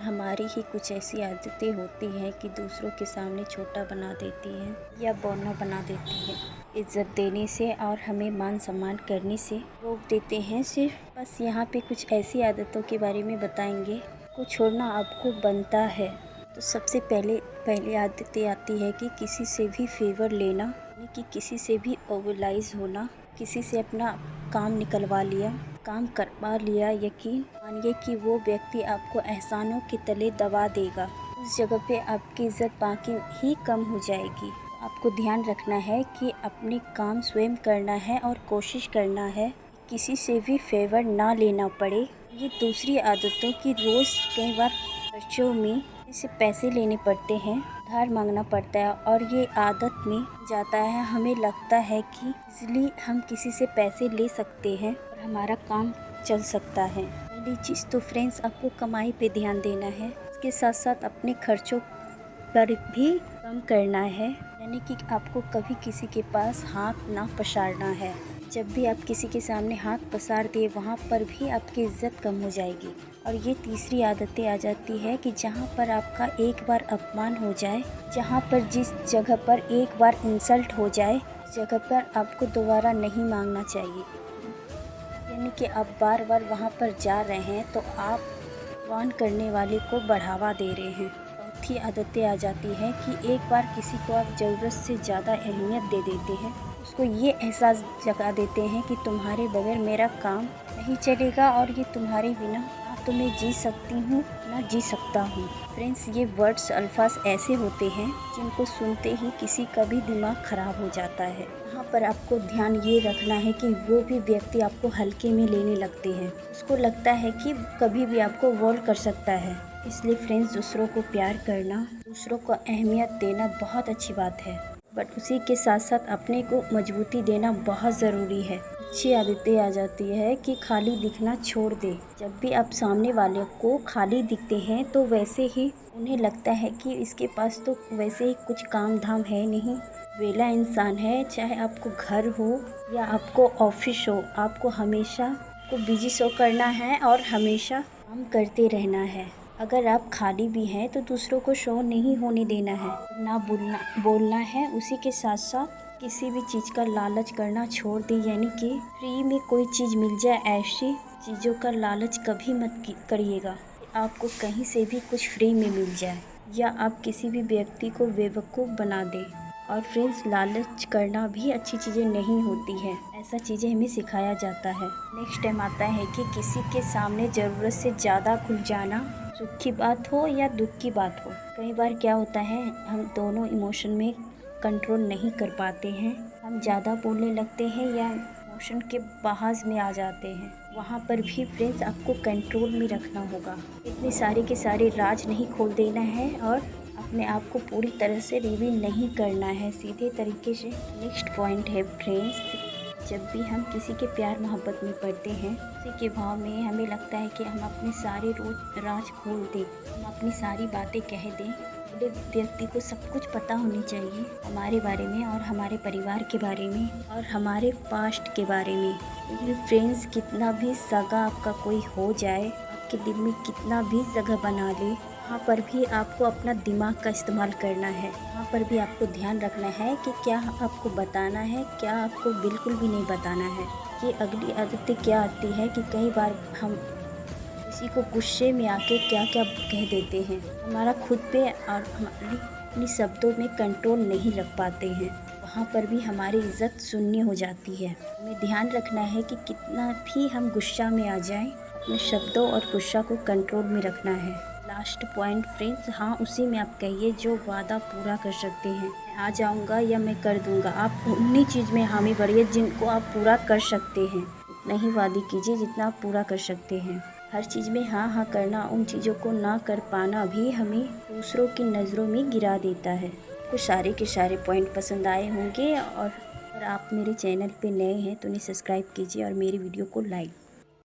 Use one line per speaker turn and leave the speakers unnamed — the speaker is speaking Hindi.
हमारी ही कुछ ऐसी आदतें होती हैं कि दूसरों के सामने छोटा बना देती हैं या बौना बना देती है। इज्जत देने से और हमें मान सम्मान करने से रोक देते हैं। सिर्फ बस यहाँ पे कुछ ऐसी आदतों के बारे में बताएंगे को छोड़ना आपको बनता है। तो सबसे पहले आदतें आती है कि किसी से भी फेवर लेना, यानी कि किसी से भी ओवरलाइज होना, किसी से अपना काम निकलवा लिया, काम करवा लिया। यकीन मानिए कि वो व्यक्ति आपको एहसानों के तले दबा देगा। उस जगह पे आपकी इज्जत बाकी ही कम हो जाएगी। आपको ध्यान रखना है कि अपने काम स्वयं करना है और कोशिश करना है किसी से भी फेवर ना लेना पड़े। ये दूसरी आदतों की रोज़ कई बार खर्चों में इससे पैसे लेने पड़ते हैं, उधार मांगना पड़ता है और ये आदत में जाता है। हमें लगता है कि इजीली हम किसी से पैसे ले सकते हैं और हमारा काम चल सकता है। पहली चीज़ तो फ्रेंड्स, आपको कमाई पे ध्यान देना है। इसके साथ साथ अपने खर्चों पर भी कम करना है, यानी कि आपको कभी किसी के पास हाथ ना पसारना है। जब भी आप किसी के सामने हाथ पसार दे वहाँ पर भी आपकी इज्जत कम हो जाएगी। और ये तीसरी आदतें आ जाती है कि जहाँ पर आपका एक बार अपमान हो जाए, जहाँ पर जिस जगह पर एक बार इंसल्ट हो जाए, उस जगह पर आपको दोबारा नहीं मांगना चाहिए। यानी कि आप बार बार वहाँ पर जा रहे हैं तो आप वान करने वाले को बढ़ावा दे रहे हैं। चौथी आदतें आ जाती है कि एक बार किसी को आप ज़रूरत से ज़्यादा अहमियत दे देते हैं, उसको ये एहसास जगा देते हैं कि तुम्हारे बगैर मेरा काम नहीं चलेगा और ये तुम्हारे बिना ना तो मैं जी सकती हूँ ना जी सकता हूँ। फ्रेंड्स, ये वर्ड्स अल्फाज ऐसे होते हैं जिनको सुनते ही किसी का भी दिमाग खराब हो जाता है। यहाँ पर आपको ध्यान ये रखना है कि वो भी व्यक्ति आपको हल्के में लेने लगते हैं। उसको लगता है कि कभी भी आपको वॉर कर सकता है। इसलिए फ्रेंड्स, दूसरों को प्यार करना, दूसरों को अहमियत देना बहुत अच्छी बात है, बट उसी के साथ साथ अपने को मजबूती देना बहुत ज़रूरी है। अच्छी आदतें आ जाती है कि खाली दिखना छोड़ दे। जब भी आप सामने वाले को खाली दिखते हैं तो वैसे ही उन्हें लगता है कि इसके पास तो वैसे ही कुछ काम धाम है नहीं, वेला इंसान है। चाहे आपको घर हो या आपको ऑफिस हो, आपको हमेशा को बिजी शो करना है और हमेशा काम करते रहना है। अगर आप खाली भी हैं तो दूसरों को शो नहीं होने देना है, ना बोलना है। उसी के साथ साथ किसी भी चीज़ का लालच करना छोड़ दें, यानी कि फ्री में कोई चीज़ मिल जाए, ऐसी चीज़ों का लालच कभी मत करिएगा कि आपको कहीं से भी कुछ फ्री में मिल जाए या आप किसी भी व्यक्ति को बेवकूफ़ बना दें। और फ्रेंड्स, लालच करना भी अच्छी चीज़ें नहीं होती है, ऐसा चीज़ें हमें सिखाया जाता है। नेक्स्ट टाइम आता है कि किसी के सामने ज़रूरत से ज़्यादा खुल जाना, सुख की बात हो या दुख की बात हो। कई बार क्या होता है, हम दोनों इमोशन में कंट्रोल नहीं कर पाते हैं। हम ज़्यादा बोलने लगते हैं या इमोशन के बहाव में आ जाते हैं। वहाँ पर भी फ्रेंड्स, आपको कंट्रोल में रखना होगा। इतने सारे के सारे राज नहीं खोल देना है और अपने आप को पूरी तरह से रिवील नहीं करना है, सीधे तरीके से। नेक्स्ट पॉइंट है फ्रेंड्स, जब भी हम किसी के प्यार मोहब्बत में पड़ते हैं, किसी के भाव में हमें लगता है कि हम अपने सारे राज खोल दें, हम अपनी सारी बातें कह दें। अगले व्यक्ति को सब कुछ पता होनी चाहिए हमारे बारे में और हमारे परिवार के बारे में और हमारे पास्ट के बारे में। लेकिन फ्रेंड्स, कितना भी सगा आपका कोई हो जाए, आपके दिल में कितना भी जगह बना ले, वहाँ पर भी आपको अपना दिमाग का इस्तेमाल करना है। वहाँ पर भी आपको ध्यान रखना है कि क्या आपको बताना है, क्या आपको बिल्कुल भी नहीं बताना है। ये अगली आदतें क्या आती है कि कई बार हम किसी को गुस्से में आके क्या क्या कह देते हैं, हमारा खुद पे और हमारी अपनी शब्दों में कंट्रोल नहीं रख पाते हैं। वहाँ पर भी हमारी इज्जत शून्य हो जाती है। हमें ध्यान रखना है कि कितना भी हम गुस्सा में आ जाएं, अपने शब्दों और गुस्सा को कंट्रोल में रखना है। लास्ट पॉइंट फ्रेंड्स, हाँ उसी में आप कहिए जो वादा पूरा कर सकते हैं। मैं आ जाऊँगा या मैं कर दूँगा, आप उन्हीं चीज़ में हामी भरिए जिनको आप पूरा कर सकते हैं। उतना ही वादे कीजिए जितना आप पूरा कर सकते हैं। हर चीज़ में हाँ हाँ करना, उन चीज़ों को ना कर पाना भी हमें दूसरों की नज़रों में गिरा देता है। कुछ सारे के सारे पॉइंट पसंद आए होंगे और आप मेरे चैनल पे नए हैं तो उन्हें सब्सक्राइब कीजिए और मेरी वीडियो को लाइक